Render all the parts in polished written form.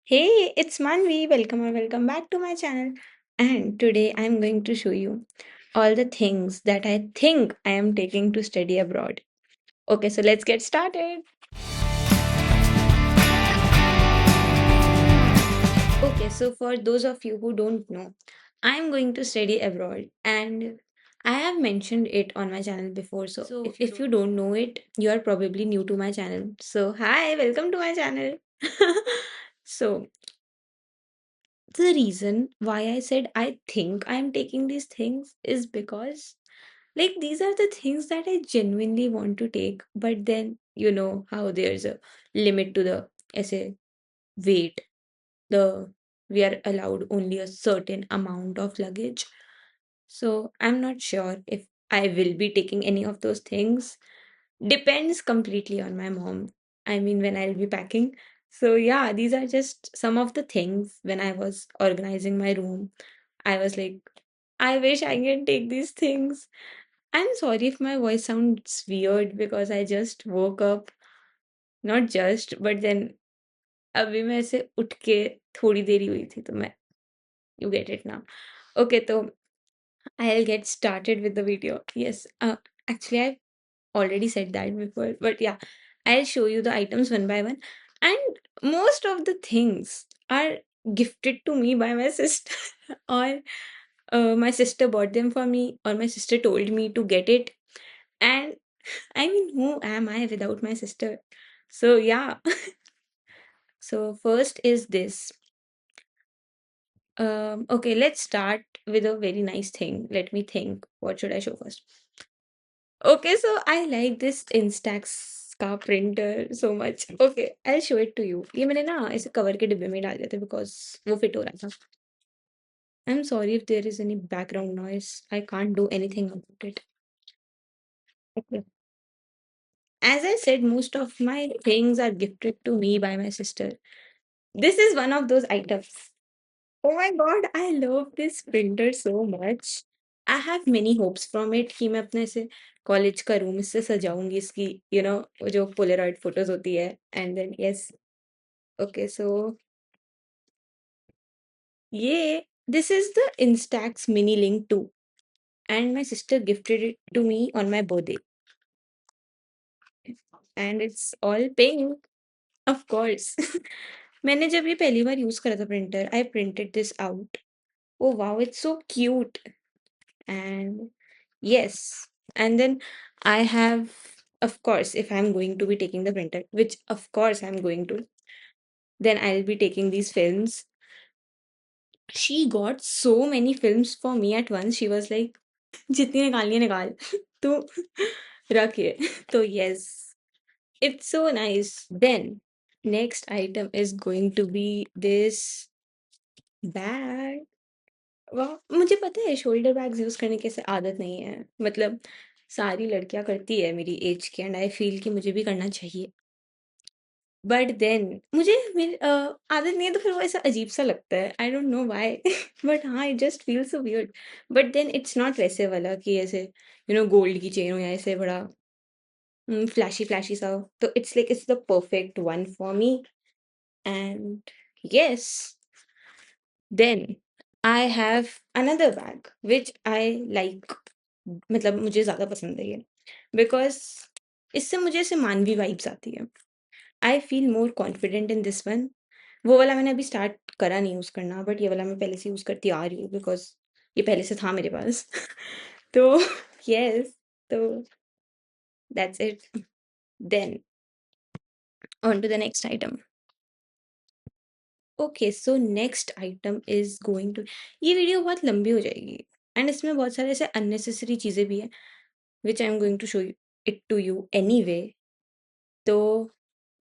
Hey, it's Manvi. Welcome or welcome back to my channel. And today I'm going to show you all the things that I think I am taking to study abroad. Okay, so let's get started. Okay, so for those of you who don't know, I'm going to study abroad and I have mentioned it on my channel before. So if you don't know it, you are probably new to my channel. So hi, welcome to my channel. So the reason why I said I think I'm taking these things is because, like, these are the things that I genuinely want to take, but then you know how there's a limit to the essay weight. The We are allowed only a certain amount of luggage. So I'm not sure if I will be taking any of those things. Depends completely on my mom. I mean, when I'll be packing. So yeah, these are just some of the things when I was organizing my room. I was like, I wish I can take these things. I'm sorry if my voice sounds weird because I just woke up. Not just, but then अभी मैं ऐसे उठ के थोड़ी देरी हुई थी तो मैं you get it now. Okay, तो I'll get started with the video. Yes, actually I've already said that before, but yeah, I'll show you the items one by one. And most of the things are gifted to me by my sister, or my sister bought them for me, or my sister told me to get it. And I mean, who am I without my sister? So, yeah. So, first is this. Okay, let's start with a very nice thing. Let me think. What should I show first? Okay, so I like this Instax का printer so much. Okay, I'll show it to you. ये मैंने ना ऐसे cover के डिब्बे में डाल दिया था because वो फिट हो रहा था. I'm sorry if there is any background noise. I can't do anything about it. Okay. As I said, most of my things are gifted to me by my sister. This is one of those items. Oh my god, I love this printer so much. I have many hopes from it कि मैं अपने से college का room इससे सजाऊंगी इसकी वो जो Polaroid photos होती है and then yes okay so ये this is the Instax mini link 2 and my sister gifted it to me on my birthday and it's all pink of course. मैंने जब ये पहली बार यूज करा था printer I printed this out oh wow it's so cute and yes, and then I have, of course, if I'm going to be taking the printer, which of course I'm going to, then I'll be taking these films. She got so many films for me at once. She was like, जितनी निकालनी है निकाल तू रख ये तो yes, it's so nice. Then next item is going to be this bag. वाह! मुझे पता है शोल्डर बैग्स यूज़ करने की ऐसे आदत नहीं है। मतलब सारी लड़कियाँ करती है मेरी ऐज की एंड आई फ़ील कि मुझे भी करना चाहिए। बट देन मुझे मेरी आदत नहीं है तो फिर वो ऐसा अजीब-सा लगता है। I don't know why but हाँ, it just feels so weird. But then it's not वैसे वाला कि ऐसे गोल्ड की चेन हो या ऐसे बड़ा फ्लैशी-फ्लैशी सा हो। तो it's like it's the perfect one for me and yes. Then I have another bag which I like मतलब मुझे ज़्यादा पसंद है ये बिकॉज़ इससे मुझे ऐसे मानवी वाइब्स आती है। I feel more confident in this one. वो वाला मैंने अभी स्टार्ट करा नहीं यूज़ करना बट ये वाला मैं पहले से यूज़ करती आ रही हूँ बिकॉज़ ये पहले से था मेरे पास। तो येस, तो that's it. Then on to the next item. Okay so next item is going to ये वीडियो बहुत लंबी हो जाएगी एंड इसमें बहुत सारे ऐसे अननेसेसरी चीज़ें भी हैं which I am going to show you it to you anyway. तो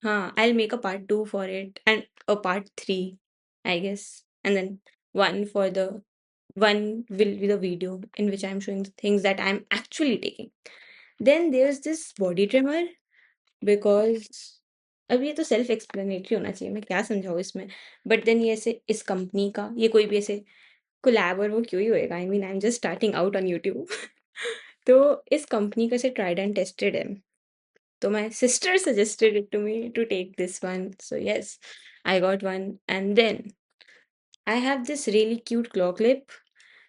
हाँ, I'll make a part 2 for it and a part 3, I guess. And then one will be the video in which I'm showing the things that I'm actually taking. Then there's this body trimmer because अब ये तो self explanatory होना चाहिए, मैं क्या समझाऊँ इसमें? But then ये ऐसे इस कंपनी का ये कोई भी ऐसे कोलैब और वो क्यों ही होएगा? I mean I am just starting out on YouTube. तो इस कंपनी का ऐसे ट्राइड एंड टेस्टेड है। So my sister suggested it to me to take this one. So yes. I got one. And then I have this really cute claw clip.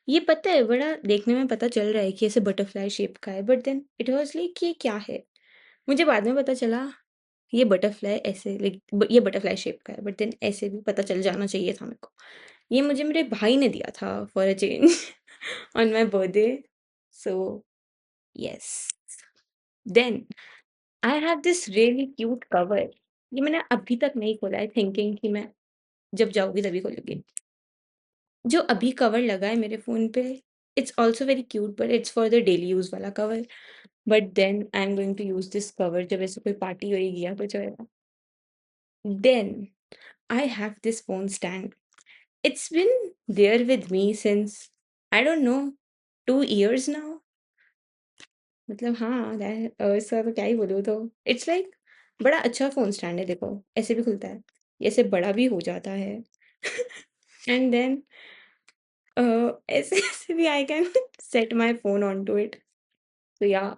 ये पता है बड़ा देखने में पता चल रहा है कि ऐसे बटरफ्लाई शेप का है, but then it was like ये क्या है? मुझे बाद में पता चला ये बटरफ्लाई ऐसे लाइक ये बटरफ्लाई शेप का है, बट देन ऐसे भी पता चल जाना चाहिए था मेरे को। ये मुझे मेरे भाई ने दिया था for a change on my birthday. So yes, then I have this really cute cover. ये मैंने अभी तक नहीं खोला है, थिंकिंग कि मैं जब जाऊँगी तभी खोलूँगी। जो अभी कवर लगा है मेरे फ़ोन पे, it's also very cute but it's for the daily use वाला cover. But then I am going to use this cover जब ऐसे कोई पार्टी होएगी या कुछ होएगा। Then I have this phone stand. It's been there with me since I don't know 2 years now. मतलब हाँ इसका तो क्या ही बोलूँ तो इट्स लाइक बड़ा अच्छा फ़ोन स्टैंड है। देखो ऐसे भी खुलता है, ये ऐसे बड़ा भी हो जाता है एंड देन ऐसे ऐसे भी I can set my phone on to it. तो या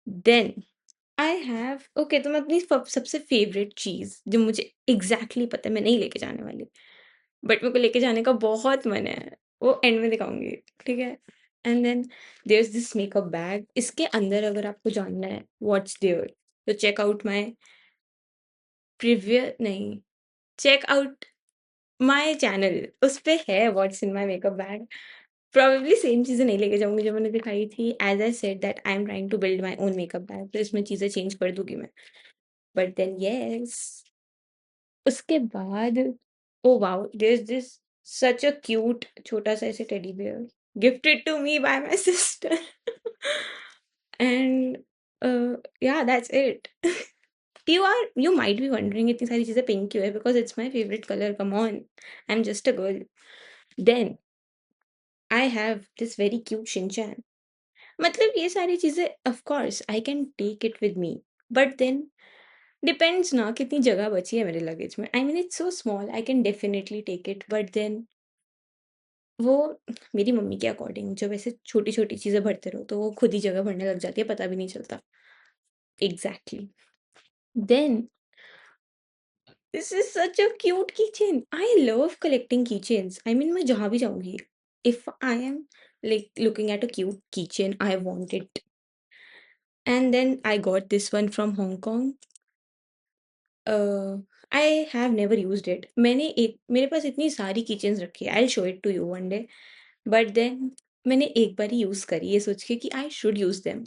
देन आई हैव ओके, तो मैं अपनी सबसे फेवरेट चीज़ जो मुझे एग्जैक्टली पता है मैं नहीं लेके जाने वाली, बट मेरे को लेके जाने का बहुत मन है, वो एंड में दिखाऊँगी, ठीक है? And then there is this makeup bag. इसके अंदर अगर आपको जानना है व्हाट्स देयर, तो चेक आउट माय नहीं, चेक आउट माय चैनल, उस पे है what's in my makeup bag. Probably same चीज़ें नहीं लेके जाऊँगी जो मैंने दिखाई थी। As I said that I am trying to build my own makeup bag, तो इसमें चीज़ें चेंज कर दूँगी मैं। बट देन येस, उसके बाद oh wow! There is this such a cute छोटा-सा ऐसे teddy bear gifted to me by my sister and yeah, that's it. You might be wondering इतनी सारी चीज़ें पिंक क्यों है? Because it's my favourite colour, come on, I am just a girl. Then I have this very cute Shinchan. मतलब ये सारी चीज़ें of course I can take it with me, but then depends ना कितनी जगह बची है मेरे लगेज में। I mean it's so small I can definitely take it, but then वो मेरी मम्मी के अकॉर्डिंग जब ऐसे छोटी-छोटी चीज़ें भरते रहो तो वो खुद ही जगह भरने लग जाती है, पता भी नहीं चलता। Exactly. Then this is such a cute keychain. I love collecting keychains. I mean मैं जहाँ भी जाऊँगी, if I am like looking at a cute keychain I want it. And then I got this one from Hong Kong. I have never used it. मैंने एक मेरे पास इतनी सारी किचन्स रखी है, I will show it to you one day. But then मैंने एक बार ही यूज़ करी ये सोच के कि आई शुड यूज़ देम।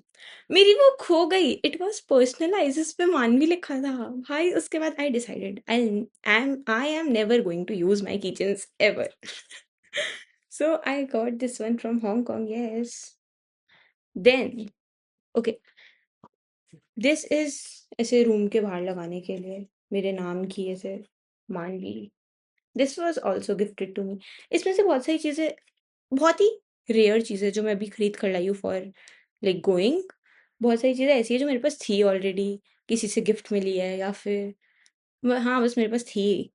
मेरी वो खो गई। इट वाज़ पर्सनलाइज़्ड, उस पे मान भी लिखा था। भाई उसके बाद I decided I am never going to use my kitchens ever. So I got this one from Hong Kong, yes. Then okay, this is ऐसे रूम के बाहर लगाने के लिए मेरे नाम की ऐसे Manvi. This was also gifted to me. इसमें से बहुत सारी चीज़ें बहुत ही रेयर चीज़ें जो मैं अभी खरीद कर लाई हूँ फॉर लाइक गोइंग। बहुत सारी चीज़ें ऐसी हैं जो मेरे पास थी ऑलरेडी, किसी से गिफ्ट मिली है या फिर हाँ, बस मेरे पास थी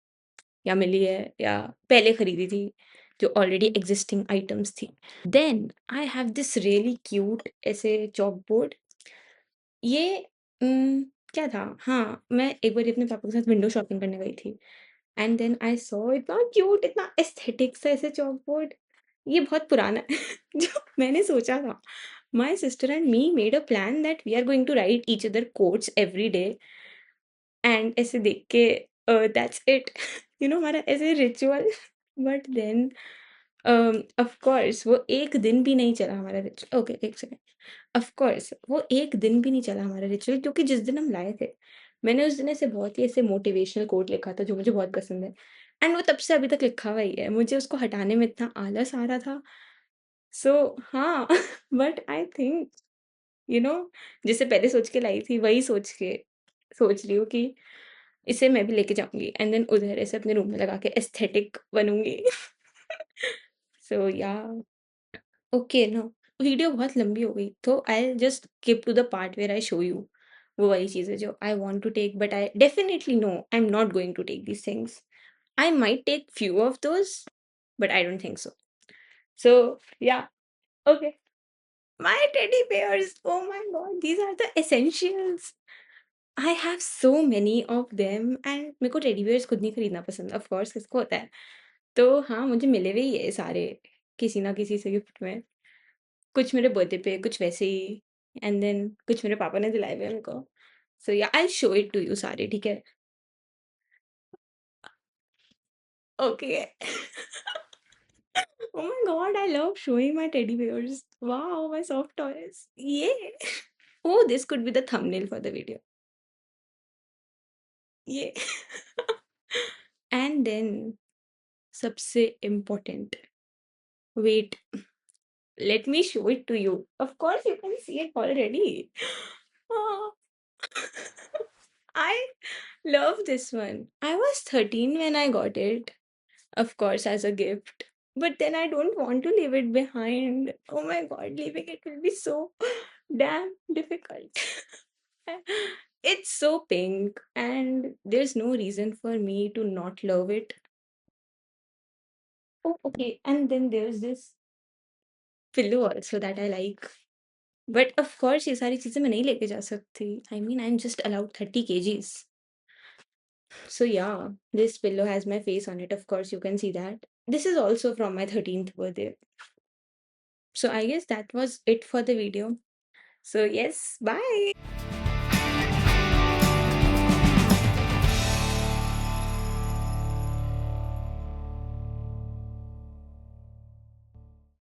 या मिली है या पहले खरीदी थी, जो ऑलरेडी एग्जिस्टिंग आइटम्स थी। Then I have this really cute ऐसे चॉक बोर्ड। ये क्या था? हाँ, मैं एक बारी अपने पापा के साथ विंडो शॉपिंग करने गई थी एंड देन आई सॉ इतना क्यूट, इतना एस्थेटिक सा ऐसे चॉक बोर्ड। ये बहुत पुराना है जो मैंने सोचा था। My sister and me made a plan that we are going to write each other quotes every day and ऐसे देख के दैट्स इट हमारा ऐसे ritual. But then of course वो एक दिन भी नहीं चला हमारा रिचुअल। ओके, एक सेकंड। ऑफ कोर्स वो एक दिन भी नहीं चला हमारा रिचुअल, क्योंकि जिस दिन हम लाए थे मैंने उस दिन ऐसे बहुत ही ऐसे मोटिवेशनल कोट लिखा था जो मुझे बहुत पसंद है एंड वो तब से अभी तक लिखा हुआ ही है। मुझे उसको हटाने में इतना आलस आ रहा था। सो हाँ but I think you know जिसे पहले सोच के लाई थी वही सोच रही हूँ कि इसे मैं भी लेके जाऊंगी एंड देन उधर ऐसे अपने रूम में लगा के एस्थेटिक बनूंगी। सो या ओके नो, वीडियो बहुत लंबी हो गई तो I just skip to the part where I show you वो वाली चीज़ें जो I want to take, but I definitely know I am not going to take these things. I might take few of those but I don't think so. So yeah okay, my teddy bears, oh my god, these are the essentials. I have so many of them and मेरे को teddy bears खुद नहीं खरीदना पसंद, of course किसको होता है। तो हाँ, मुझे मिले हुए ही है सारे, किसी ना किसी से गिफ्ट में। कुछ मेरे बर्थडे पे, कुछ वैसे ही, एंड देन कुछ मेरे पापा ने दिलाए हुए हैं मेरे को। So yeah I show it to you सारे, ठीक है? Okay. Oh my god, I love showing my teddy bears. Wow, my soft toys. Yeah. Oh, this could be the thumbnail for the video. Yeah. And then, सबसे important. Wait, let me show it to you. Of course, you can see it already. Ah. I love this one. I was 13 when I got it, of course, as a gift. But then I don't want to leave it behind. Oh my god, leaving it will be so damn difficult. It's so pink, and there's no reason for me to not love it. Oh, okay. And then there's this pillow also that I like. But of course, ये सारी चीज़ें मैं नहीं लेके जा सकती. I mean, I'm just allowed 30 kgs. So yeah, this pillow has my face on it. Of course, you can see that. This is also from my 13th birthday. So I guess that was it for the video. So yes, bye.